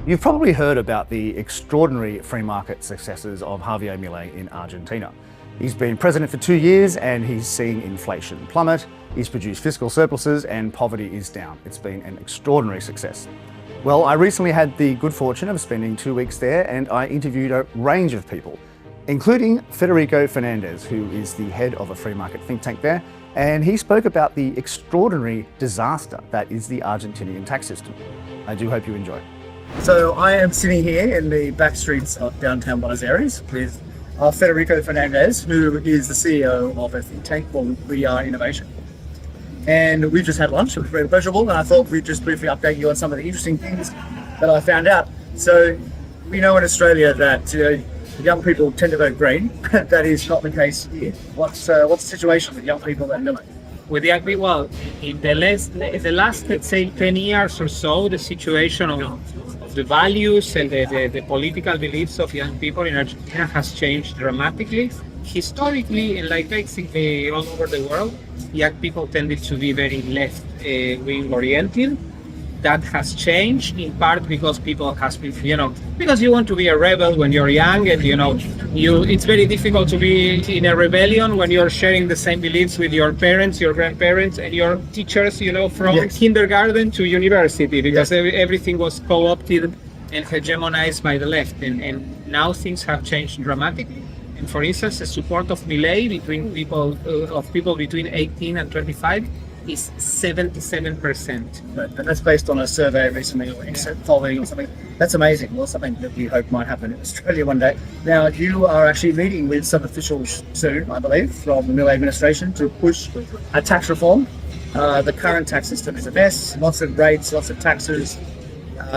You've probably heard about the extraordinary free market successes of Javier Milei in Argentina. He's been president for 2 years and he's seen inflation plummet, he's produced fiscal surpluses and poverty is down. It's been an extraordinary success. Well, I recently had the good fortune of spending 2 weeks there and I interviewed a range of people, including Federico Fernández, who is the head of a free market think tank there, and he spoke about the extraordinary disaster that is the Argentinian tax system. I do hope you enjoy. So I am sitting here in the back streets of downtown Buenos Aires with Federico Fernández, who is the CEO of a think tank called We Are Innovation. And we've just had lunch, it was very pleasurable, and I thought we'd just briefly update you on some of the interesting things that I found out. So we know in Australia that young people tend to vote Green. That is not the case here. What's the situation with young people that do it? With the agri, well, in the last, let's say, 10 years or so, the situation of the values and the political beliefs of young people in Argentina has changed dramatically. Historically, and like basically all over the world, young people tended to be very left-wing oriented. That has changed in part because people has been, because you want to be a rebel when you're young, and it's very difficult to be in a rebellion when you're sharing the same beliefs with your parents, your grandparents, and your teachers, from Yes. kindergarten to university, because everything was co-opted and hegemonized by the left, and now things have changed dramatically. And for instance, the support of Milei between people between 18 and 25 is 77%. And that's based on a survey recently or exit polling or something. That's amazing. Well, something that we hope might happen in Australia one day. Now, you are actually meeting with some officials soon, I believe, from the Milei administration to push a tax reform. The current tax system is a mess, lots of rates, lots of taxes,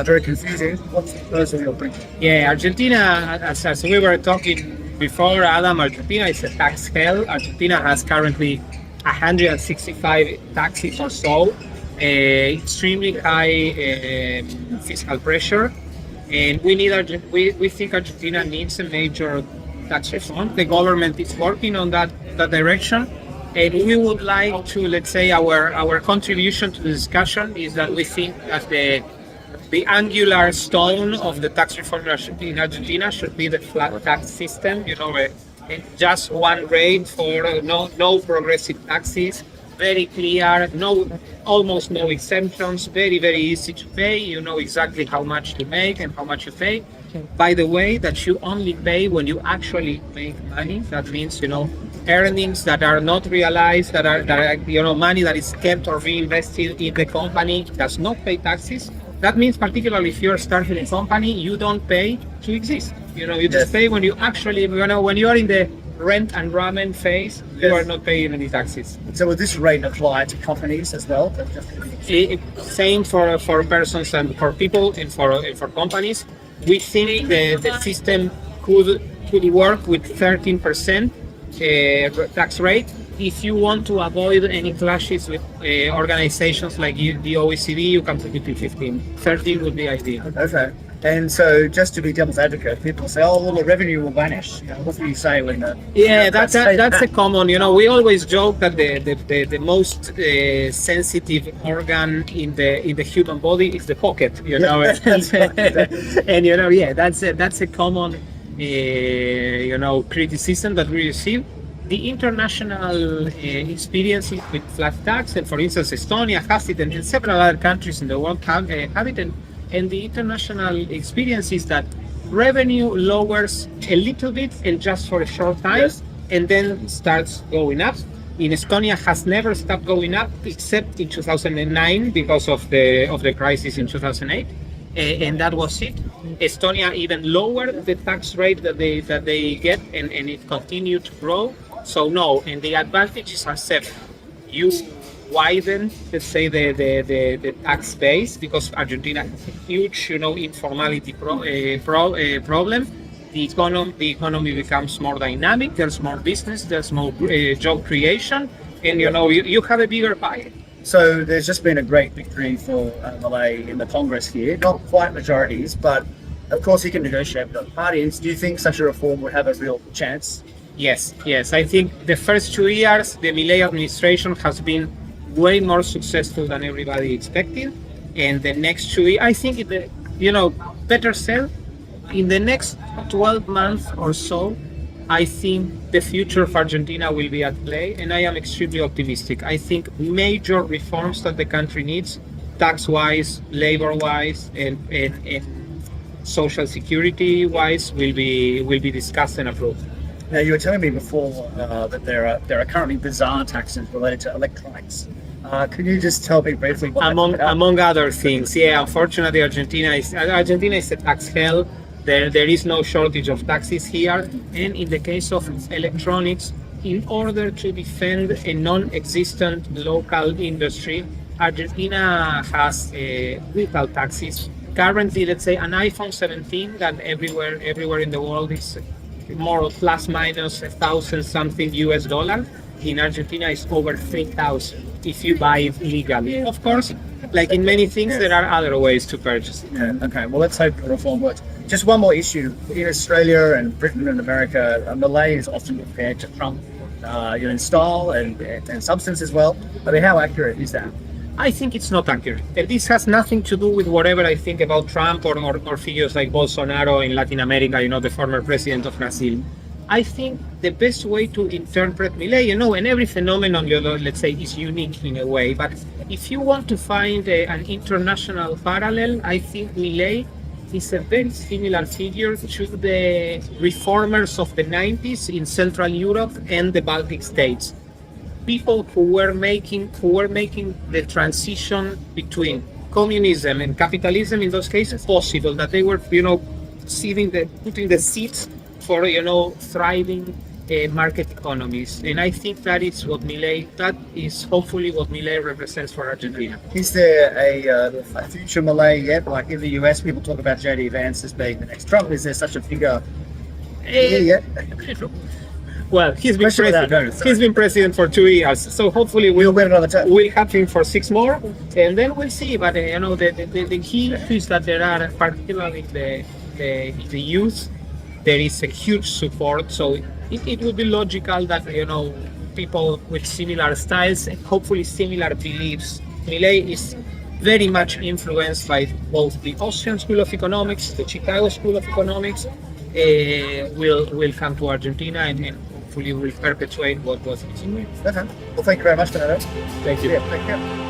very confusing. What's the proposal you're bringing? Yeah, Argentina, as we were talking before, Adam, Argentina is a tax hell. Argentina has currently 165 taxes or so, extremely high fiscal pressure, and we think Argentina needs a major tax reform. The government is working on that direction, and we would like to, let's say, our contribution to the discussion is that we think that the angular stone of the tax reform in Argentina should be the flat tax system, just one rate for no progressive taxes, very clear, almost no exemptions, very, very easy to pay. You know exactly how much to make and how much you pay. By the way, that you only pay when you actually make money. That means, earnings that are not realized, that are money that is kept or reinvested in the company does not pay taxes. That means particularly if you're starting a company, you don't pay to exist. You just pay when you actually, when you are in the rent and ramen phase, you are not paying any taxes. So would this rate apply to companies as well? Same for persons and for people and for companies. We think the system could work with 13% tax rate. If you want to avoid any clashes with organizations like the OECD, you can put it to 15. 13 would be ideal. Okay. And so, just to be devil's advocate, people say, "Oh, well, the revenue will vanish." What do you say when that? Yeah, that's a common. We always joke that the most sensitive organ in the human body is the pocket. And that's a common criticism that we receive. The international experiences with flat tax, and for instance, Estonia has it, and several other countries in the world have it. And the international experience is that revenue lowers a little bit and just for a short time, and then starts going up. In Estonia has never stopped going up except in 2009 because of the crisis in 2008, and that was it. Estonia even lowered the tax rate that they get, and it continued to grow. So no, and the advantages are several. You widen, let's say, the tax base because Argentina has a huge, informality problem. The economy becomes more dynamic. There's more business. There's more job creation, and you have a bigger pie. So there's just been a great victory for Milei in the Congress here. Not quite majorities, but of course he can negotiate with other parties. Do you think such a reform would have a real chance? Yes. I think the first 2 years, the Milei administration has been way more successful than everybody expected. And the next 2 years, I think better said, in the next 12 months or so, I think the future of Argentina will be at play, and I am extremely optimistic. I think major reforms that the country needs, tax-wise, labor-wise, and social security-wise, will be discussed and approved. Now, you were telling me before that there are currently bizarre taxes related to electronics. Could you just tell me briefly what Among other things, yeah. Unfortunately, Argentina is a tax hell. There is no shortage of taxes here, and in the case of electronics, in order to defend a non-existent local industry, Argentina has brutal taxes. Currently, let's say an iPhone 17 that everywhere in the world is more or plus minus 1,000 something US dollar. In Argentina, is over 3,000 if you buy it legally. Of course, like in many things, there are other ways to purchase it. Yeah, okay, well, let's hope the reform works. Just one more issue. In Australia and Britain and America, Milei is often compared to Trump, in style and substance as well. I mean, how accurate is that? I think it's not accurate. This has nothing to do with whatever I think about Trump or figures like Bolsonaro in Latin America, the former president of Brazil. I think the best way to interpret Milei, and every phenomenon, let's say, is unique in a way. But if you want to find an international parallel, I think Milei is a very similar figure to the reformers of the 90s in Central Europe and the Baltic states. People who were making the transition between communism and capitalism in those cases possible, that they were, putting the seeds for, thriving market economies. And I think that is hopefully what Milei represents for Argentina. Is there a future Milei yet? Like in the US, people talk about J.D. Vance as being the next Trump. Is there such a figure here yet? Well, he's been president for 2 years, so hopefully we'll win another time. We'll have him for 6 more, and then we'll see. But the key is that there are, particularly the youth, there is a huge support. So it would be logical that people with similar styles and hopefully similar beliefs. Milei is very much influenced by both the Austrian School of Economics, the Chicago School of Economics. Will come to Argentina and hopefully will perpetuate what was his. Okay. Well, thank you very much, Fernando. Thank you. Yeah, thank you.